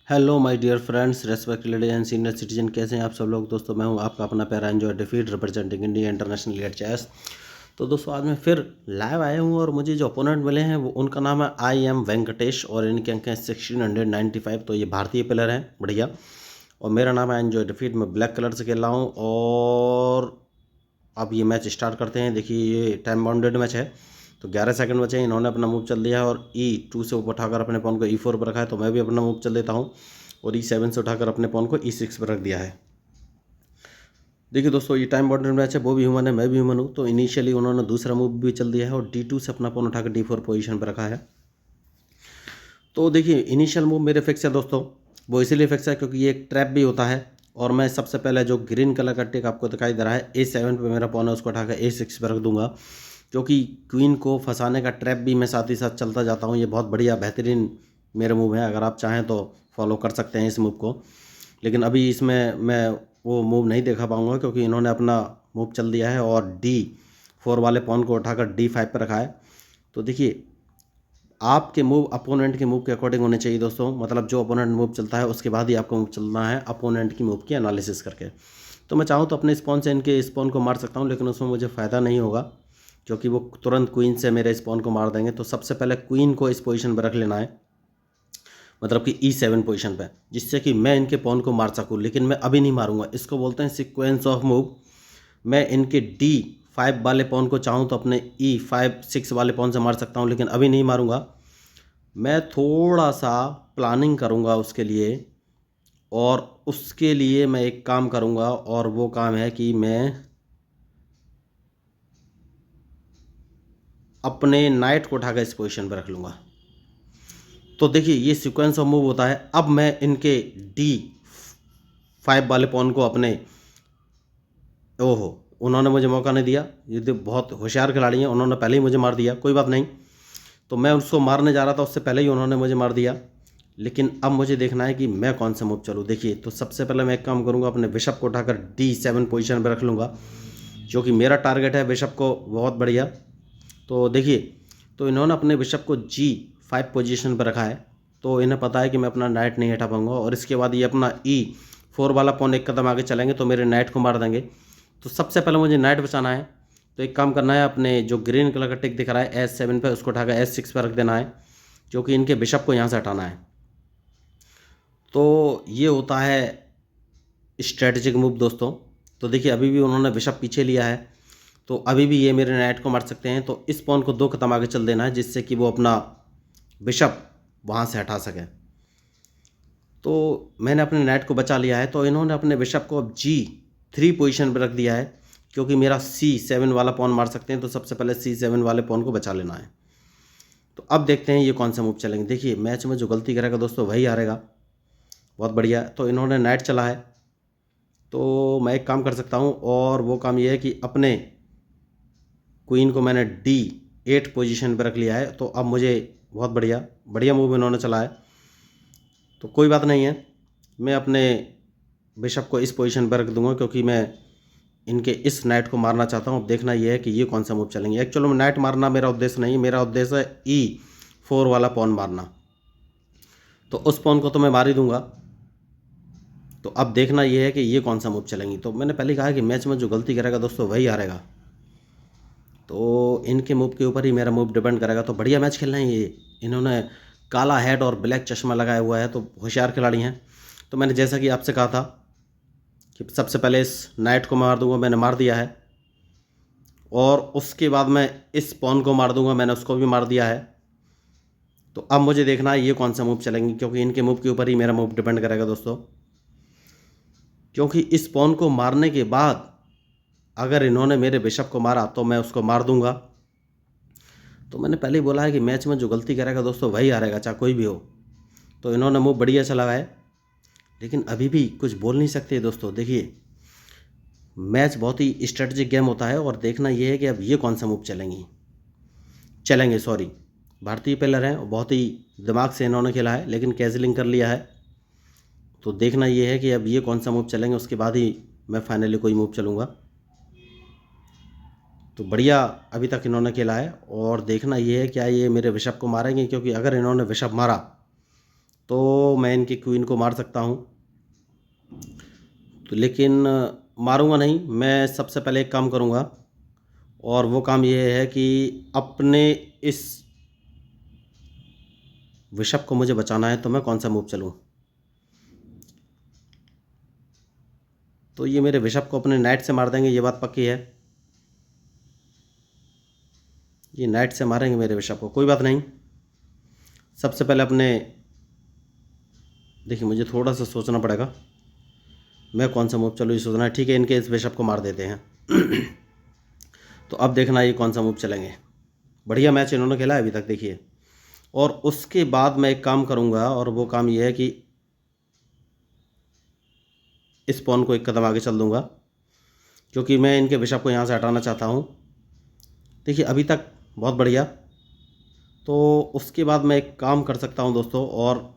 Hello my dear friends, respect ladies and senior citizen, कैसे हैं आप सब लोग। दोस्तों मैं हूं आपका अपना प्यारा एंजॉय डिफीट representing India international at chess. तो दोस्तों आज मैं फिर लाइव आया हूं और मुझे जो ओपोनेंट मिले हैं वो उनका नाम है आई एम वेंकटेश और इनके अंक हैं 1695। तो ये भारतीय प्लेयर हैं, बढ़िया। और मेरा नाम है एंजॉय डिफीट, मैं ब्लैक कलर से खेल रहा हूँ। और अब ये मैच स्टार्ट करते हैं। देखिए ये टाइम बाउंडेड मैच है, तो 11 सेकंड बचे हैं। इन्होंने अपना मूव चल दिया है और E2 से ऊपर उठाकर अपने पॉन को E4 पर रखा है, तो मैं भी अपना मूव चल देता हूँ और E7 से उठाकर अपने पॉन को E6 पर रख दिया है। देखिए दोस्तों ये टाइम बाउंडेड मैच है, वो भी ह्यूमन है, मैं भी ह्यूमन हूँ। तो इनिशियली उन्होंने दूसरा मूव भी चल दिया है और D2 से अपना पॉन उठाकर D4 पोजीशन पर रखा है। तो देखिए इनिशियल मूव मेरे फिक्स है दोस्तों, वो इसीलिए फिक्स है क्योंकि ये एक ट्रैप भी होता है। और मैं सबसे पहले जो ग्रीन कलर का टिक आपको दिखाई दे रहा है A7 पे मेरा पॉन है, उसको उठाकर A6 पर रख दूंगा, क्योंकि क्वीन को फंसाने का ट्रैप भी मैं साथ ही साथ चलता जाता हूँ। ये बहुत बढ़िया बेहतरीन मेरे मूव है, अगर आप चाहें तो फॉलो कर सकते हैं इस मूव को। लेकिन अभी इसमें मैं वो मूव नहीं देखा पाऊँगा क्योंकि इन्होंने अपना मूव चल दिया है और D4 वाले पॉन को उठाकर D5 पर रखा है। तो देखिए आपके मूव अपोनेंट के मूव के अकॉर्डिंग होने चाहिए दोस्तों, मतलब जो अपोनेंट मूव चलता है उसके बाद ही आपको मूव चलना है अपोनेंट की मूव की एनालिसिस करके। तो मैं चाहूँ तो अपने स्पॉन से इनके स्पॉन को मार सकता हूँ, लेकिन उसमें मुझे फ़ायदा नहीं होगा क्योंकि वो तुरंत क्वीन से मेरे स्पॉन को मार देंगे। तो सबसे पहले क्वीन को इस पोजीशन पर रख लेना है, मतलब कि E7 पोजीशन पे, जिससे कि मैं इनके पॉन को मार सकूँ। लेकिन मैं अभी नहीं मारूंगा, इसको बोलते हैं सीक्वेंस ऑफ मूव। मैं इनके D5 वाले पॉन को चाहूँ तो अपने E5-6 वाले पॉन से मार सकता हूँ, लेकिन अभी नहीं मारूंगा। मैं थोड़ा सा प्लानिंग करूंगा उसके लिए, और उसके लिए मैं एक काम करूंगा और वो काम है कि मैं अपने नाइट को उठाकर इस पोजीशन पर रख लूँगा। तो देखिए ये सीक्वेंस ऑफ मूव होता है। अब मैं इनके D5 वाले पॉन को अपने, ओहो उन्होंने मुझे मौका नहीं दिया, ये तो बहुत होशियार खिलाड़ी हैं, उन्होंने पहले ही मुझे मार दिया। कोई बात नहीं, तो मैं उसको मारने जा रहा था उससे पहले ही उन्होंने मुझे मार दिया। लेकिन अब मुझे देखना है कि मैं कौन सा मूव चलूँ। देखिए तो सबसे पहले मैं एक काम करूँगा, अपने बिशप को उठाकर D7 पोजीशन पर रख लूँगा, जो कि मेरा टारगेट है बिशप को। बहुत बढ़िया। तो देखिए तो इन्होंने अपने बिशप को G5 पोजीशन पर रखा है, तो इन्हें पता है कि मैं अपना नाइट नहीं हटा पाऊँगा। और इसके बाद ये अपना E4 वाला पॉन एक कदम आगे चलेंगे तो मेरे नाइट को मार देंगे। तो सबसे पहले मुझे नाइट बचाना है, तो एक काम करना है, अपने जो ग्रीन कलर का टिक दिख रहा है S7 पे, उसको उठाकर S6 पर रख देना है, क्योंकि इनके बिशप को यहाँ से हटाना है। तो ये होता है स्ट्रेटजिक मूव दोस्तों। तो देखिए अभी भी उन्होंने बिशप पीछे लिया है, तो अभी भी ये मेरे नाइट को मार सकते हैं। तो इस पॉन को 2 कदम आगे चल देना है, जिससे कि वो अपना बिशप वहाँ से हटा सके। तो मैंने अपने नाइट को बचा लिया है, तो इन्होंने अपने बिशप को अब G3 पोजीशन पर रख दिया है, क्योंकि मेरा C7 वाला पॉन मार सकते हैं। तो सबसे पहले C7 वाले पॉन को बचा लेना है। तो अब देखते हैं ये कौन सा मूव चलेंगे। देखिए मैच में जो गलती करेगा दोस्तों वही हारेगा। बहुत बढ़िया, तो इन्होंने नाइट चला है, तो मैं एक काम कर सकता हूँ, और वो काम ये है कि अपने क्वीन को मैंने D8 पोजीशन पर रख लिया है। तो अब मुझे बहुत बढ़िया बढ़िया मूव इन्होंने चला है, तो कोई बात नहीं है, मैं अपने बिशप को इस पोजीशन पर रख दूंगा, क्योंकि मैं इनके इस नाइट को मारना चाहता हूँ। अब देखना ये है कि ये कौन सा मूव चलेंगे। एक्चुअली में नाइट मारना मेरा उद्देश्य नहीं, मेरा उद्देश्य है E4 वाला पॉन मारना, तो उस पॉन को तो मैं मार ही दूंगा। तो अब देखना ये है कि ये कौन सा मूव चलेंगी। तो मैंने पहले कहा कि मैच में जो गलती करेगा दोस्तों वही हारेगा, तो इनके मूव के ऊपर ही मेरा मूव डिपेंड करेगा। तो बढ़िया मैच खेल रहे हैं ये, इन्होंने काला हेड और ब्लैक चश्मा लगाया हुआ है, तो होशियार खिलाड़ी हैं। तो मैंने जैसा कि आपसे कहा था कि सबसे पहले इस नाइट को मार दूंगा, मैंने मार दिया है, और उसके बाद मैं इस पॉन को मार दूंगा, मैंने उसको भी मार दिया है। तो अब मुझे देखना है ये कौन सा मूव चलेंगे, क्योंकि इनके मूव के ऊपर ही मेरा मूव डिपेंड करेगा दोस्तों। क्योंकि इस पॉन को मारने के बाद अगर इन्होंने मेरे बिशप को मारा तो मैं उसको मार दूंगा। तो मैंने पहले ही बोला है कि मैच में जो गलती करेगा दोस्तों वही हारेगा, चाहे कोई भी हो। तो इन्होंने मूव बढ़िया चला है, लेकिन अभी भी कुछ बोल नहीं सकते दोस्तों। देखिए मैच बहुत ही स्ट्रेटजिक गेम होता है, और देखना ये है कि अब ये कौन सा मूव चलेंगे सॉरी, भारतीय प्लेयर हैं, बहुत ही दिमाग से इन्होंने खेला है, लेकिन कैजलिंग कर लिया है। तो देखना ये है कि अब ये कौन सा मूव चलेंगे, उसके बाद ही मैं फाइनली कोई मूव चलूँगा। तो बढ़िया अभी तक इन्होंने खेला है, और देखना ये है क्या ये मेरे बिशप को मारेंगे, क्योंकि अगर इन्होंने बिशप मारा तो मैं इनकी क्वीन को मार सकता हूँ, तो लेकिन मारूंगा नहीं। मैं सबसे पहले एक काम करूंगा, और वो काम ये है कि अपने इस बिशप को मुझे बचाना है। तो मैं कौन सा मूव चलूं? तो ये मेरे बिशप को अपने नाइट से मार देंगे, ये बात पक्की है। ये नाइट से मारेंगे मेरे बिशप को, कोई बात नहीं। सबसे पहले अपने, देखिए मुझे थोड़ा सा सोचना पड़ेगा मैं कौन सा मूव चलूँ, ये सोचना है। ठीक है, इनके इस बिशप को मार देते हैं। तो अब देखना ये कौन सा मूव चलेंगे। बढ़िया मैच इन्होंने खेला है अभी तक, देखिए। और उसके बाद मैं एक काम करूँगा, और वो काम ये है कि इस पॉन को एक कदम आगे चल दूँगा, क्योंकि मैं इनके बिशप को यहाँ से हटाना चाहता हूँ। देखिए अभी तक बहुत बढ़िया। तो उसके बाद मैं एक काम कर सकता हूँ दोस्तों, और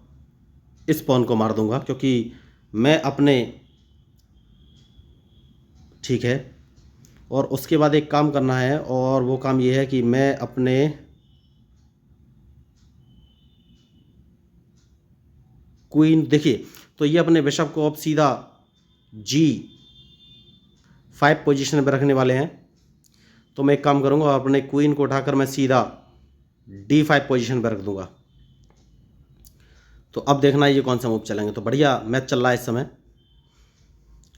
इस पॉन को मार दूँगा, क्योंकि मैं अपने, ठीक है। और उसके बाद एक काम करना है, और वो काम ये है कि मैं अपने क्वीन, देखिए तो ये अपने बिशप को अब सीधा G5 पोजीशन पर रखने वाले हैं। तो मैं एक काम करूंगा, अपने क्वीन को उठाकर मैं सीधा D5 पोजीशन पर रख दूंगा। तो अब देखना ये कौन सा मूव चलेंगे। तो बढ़िया मैच चल रहा है इस समय,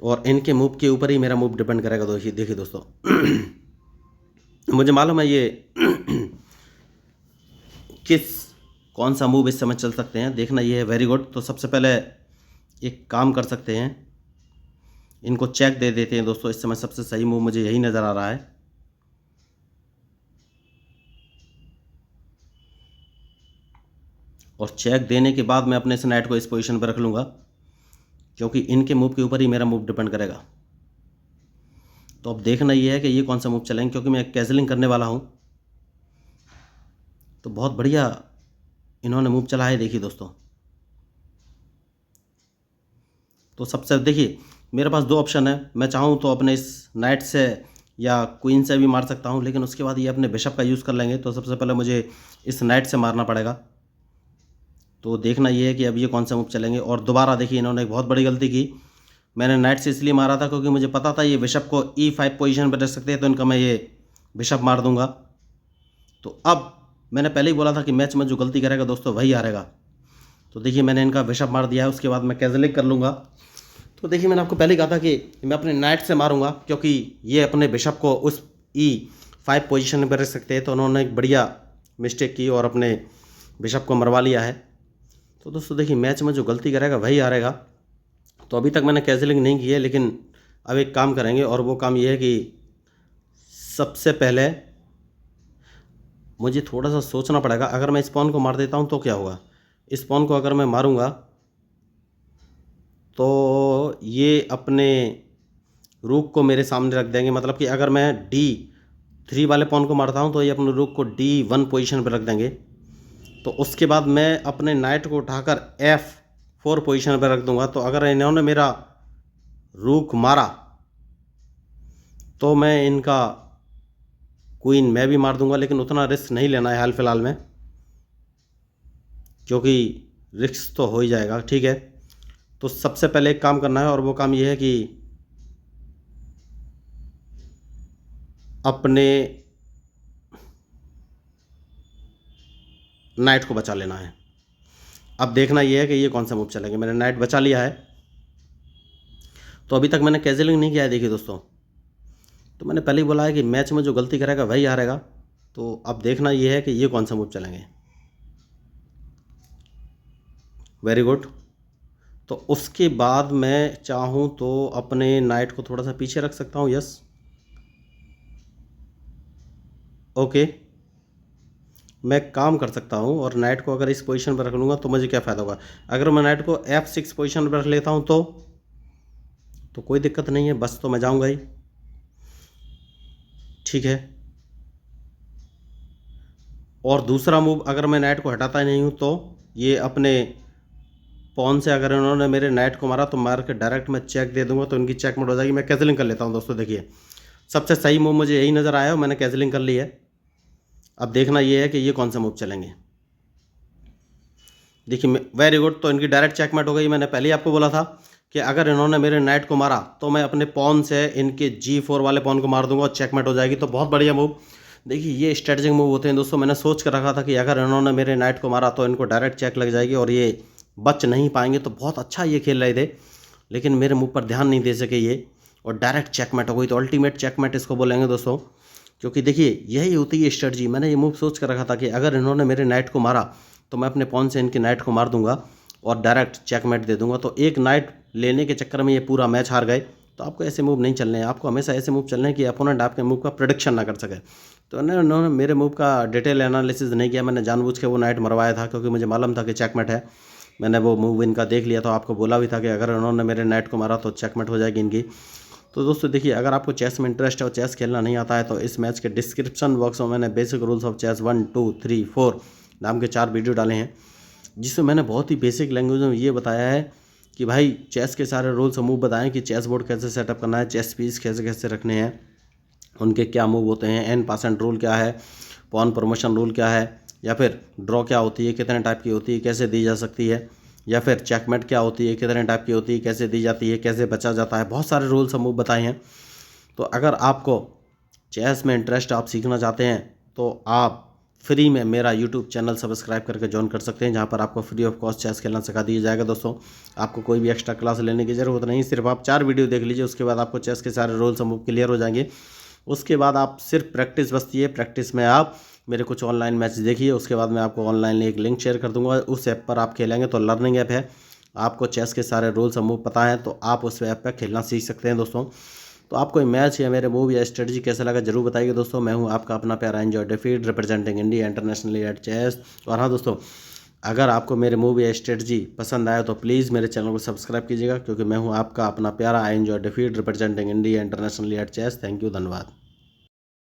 और इनके मूव के ऊपर ही मेरा मूव डिपेंड करेगा। देखिए दोस्तों, मुझे मालूम है ये कौन सा मूव इस समय चल सकते हैं। देखना ये है, वेरी गुड। तो सबसे पहले एक काम कर सकते हैं, इनको चेक दे देते हैं दोस्तों। इस समय सबसे सही मूव मुझे यही नज़र आ रहा है। और चेक देने के बाद मैं अपने इस नाइट को इस पोजीशन पर रख लूँगा, क्योंकि इनके मूव के ऊपर ही मेरा मूव डिपेंड करेगा। तो अब देखना ये है कि ये कौन सा मूव चलेंगे, क्योंकि मैं कैजलिंग करने वाला हूँ। तो बहुत बढ़िया इन्होंने मूव चला है, देखिए दोस्तों। तो सबसे, देखिए मेरे पास दो ऑप्शन है। मैं चाहूँ तो अपने इस नाइट से या क्वीन से भी मार सकता हूँ, लेकिन उसके बाद ये अपने बिशप का यूज़ कर लेंगे। तो सबसे पहले मुझे इस नाइट से मारना पड़ेगा। तो देखना ये है कि अब ये कौन सा मूव चलेंगे। और दोबारा देखिए इन्होंने एक बहुत बड़ी गलती की। मैंने नाइट से इसलिए मारा था क्योंकि मुझे पता था ये बिशप को E5 पोजीशन पर रख सकते हैं, तो इनका मैं ये बिशप मार दूंगा। तो अब मैंने पहले ही बोला था कि मैच में जो गलती करेगा दोस्तों वही हारेगा। तो देखिए मैंने इनका बिशप मार दिया है, उसके बाद मैं कैजलिंग कर लूँगा। तो देखिए मैंने आपको पहले ही कहा था कि मैं अपने नाइट से मारूंगा, क्योंकि ये अपने बिशप को उस E5 पोजीशन पर रख सकते हैं। तो उन्होंने एक बढ़िया मिस्टेक की और अपने बिशप को मरवा लिया है। तो दोस्तों देखिए मैच में जो गलती करेगा वही हारेगा। तो अभी तक मैंने कैजलिंग नहीं की है, लेकिन अब एक काम करेंगे, और वो काम ये है कि सबसे पहले मुझे थोड़ा सा सोचना पड़ेगा। अगर मैं इस पॉन को मार देता हूँ तो क्या होगा। इस पॉन को अगर मैं मारूंगा तो ये अपने रूक को मेरे सामने रख देंगे। मतलब कि अगर मैं D3 वाले पॉन को मारता हूँ तो ये अपने रूक को D1 पोजीशन पर रख देंगे। तो उसके बाद मैं अपने नाइट को उठाकर F4 पोजीशन पर रख दूंगा। तो अगर इन्होंने मेरा रूक मारा तो मैं इनका क्वीन मैं भी मार दूंगा, लेकिन उतना रिस्क नहीं लेना है हाल फिलहाल में, क्योंकि रिस्क तो हो ही जाएगा। ठीक है, तो सबसे पहले एक काम करना है, और वो काम ये है कि अपने नाइट को बचा लेना है। अब देखना ये है कि ये कौन सा मूव चलेंगे। मैंने नाइट बचा लिया है। तो अभी तक मैंने कैजलिंग नहीं किया है, देखिए दोस्तों। तो मैंने पहले ही बोला है कि मैच में जो गलती करेगा वही हारेगा। तो अब देखना ये है कि ये कौन सा मूव चलेंगे। Very good. तो उसके बाद मैं चाहूँ तो अपने नाइट को थोड़ा सा पीछे रख सकता हूँ। यस, ओके, मैं काम कर सकता हूँ। और नाइट को अगर इस पोजीशन पर रख लूँगा तो मुझे क्या फ़ायदा होगा। अगर मैं नाइट को F6 पोजीशन पर रख लेता हूँ तो कोई दिक्कत नहीं है, बस तो मैं जाऊँगा ही। ठीक है, और दूसरा मूव, अगर मैं नाइट को हटाता ही नहीं हूँ तो ये अपने पॉन से अगर इन्होंने मेरे नाइट को मारा तो मार के डायरेक्ट मैं चेक दे दूंगा, तो इनकी चेकमेट हो जाएगी। मैं कैजलिंग कर लेता हूँ दोस्तों। देखिए सबसे सही मूव मुझे यही नज़र आया और मैंने कैजलिंग कर ली है। अब देखना ये है कि ये कौन सा मूव चलेंगे। देखिए वेरी गुड, तो इनकी डायरेक्ट चेकमेट हो गई। मैंने पहले ही आपको बोला था कि अगर इन्होंने मेरे नाइट को मारा तो मैं अपने पॉन से इनके G4 वाले पॉन को मार दूंगा और चेकमेट हो जाएगी। तो बहुत बढ़िया मूव। देखिए ये स्ट्रेटजिक मूव होते हैं दोस्तों। मैंने सोच कर रखा था कि अगर इन्होंने मेरे नाइट को मारा तो इनको डायरेक्ट चेक लग जाएगी और ये बच नहीं पाएंगे। तो बहुत अच्छा ये खेल रहे थे, लेकिन मेरे मूव पर ध्यान नहीं दे सके ये, और डायरेक्ट चेकमेट हो गई। तो अल्टीमेट चेकमेट इसको बोलेंगे दोस्तों, क्योंकि देखिए यही होती है स्ट्रेटजी। मैंने ये मूव सोच कर रखा था कि अगर इन्होंने मेरे नाइट को मारा तो मैं अपने पॉन से इनके नाइट को मार दूंगा और डायरेक्ट चेकमेट दे दूंगा। तो एक नाइट लेने के चक्कर में ये पूरा मैच हार गए। तो आपको ऐसे मूव नहीं चलने हैं, आपको हमेशा ऐसे मूव चलने हैं कि अपोनेंट आपके मूव का प्रेडिक्शन ना कर सके। तो उन्होंने मेरे मूव का डिटेल एनालिसिस नहीं किया। मैंने जानबूझ के वो नाइट मरवाया था क्योंकि मुझे मालूम था कि चेकमेट है। मैंने वो मूव इनका देख लिया, तो आपको बोला भी था कि अगर उन्होंने मेरे नाइट को मारा तो चेकमेट हो जाएगी इनकी। तो दोस्तों देखिए, अगर आपको चेस में इंटरेस्ट है और चेस खेलना नहीं आता है तो इस मैच के डिस्क्रिप्शन बॉक्स में मैंने बेसिक रूल्स ऑफ चेस 1, 2, 3, 4 नाम के 4 वीडियो डाले हैं, जिसमें मैंने बहुत ही बेसिक लैंग्वेज में ये बताया है कि भाई चेस के सारे रूल्स और मूव बताएं कि चेस बोर्ड कैसे सेटअप करना है, चेस पीस कैसे कैसे रखने हैं, उनके क्या मूव होते हैं, N% रूल क्या है, पॉन प्रमोशन रूल क्या है, या फिर ड्रॉ क्या होती है, कितने टाइप की होती है, कैसे दी जा सकती है, या फिर चेकमेट क्या होती है, कितने टाइप की होती है, कैसे दी जाती है, कैसे बचा जाता है। बहुत सारे रूल्स और मूव बताए हैं। तो अगर आपको चेस में इंटरेस्ट आप सीखना चाहते हैं तो आप फ्री में मेरा यूट्यूब चैनल सब्सक्राइब करके ज्वाइन कर सकते हैं, जहां पर आपको फ्री ऑफ कॉस्ट चेस खेलना सिखा दिया जाएगा। दोस्तों आपको कोई भी एक्स्ट्रा क्लास लेने की ज़रूरत नहीं, सिर्फ आप 4 वीडियो देख लीजिए, उसके बाद आपको चेस के सारे रूल्स और मूव क्लियर हो जाएंगे। उसके बाद आप सिर्फ प्रैक्टिस बचती है, प्रैक्टिस में आप मेरे कुछ ऑनलाइन मैच देखिए। उसके बाद मैं आपको ऑनलाइन एक लिंक शेयर कर दूंगा, उस ऐप पर आप खेलेंगे तो लर्निंग ऐप है, आपको चेस के सारे रूल्स और मूव पता है तो आप उस ऐप पर खेलना सीख सकते हैं। दोस्तों तो आपको मैच या मेरे मूव या स्ट्रेटजी कैसा लगा जरूर बताइए दोस्तों। मैं हूं आपका अपना प्यारा एंजॉय डेफीड, representing India internationally at chess. और हाँ दोस्तों, अगर आपको मेरे मूव या स्ट्रेटजी पसंद आया तो प्लीज़ मेरे चैनल को सब्सक्राइब कीजिएगा, क्योंकि मैं हूं आपका अपना प्यारा एंजॉय डेफीड, representing India internationally at chess. Thank you, धन्यवाद।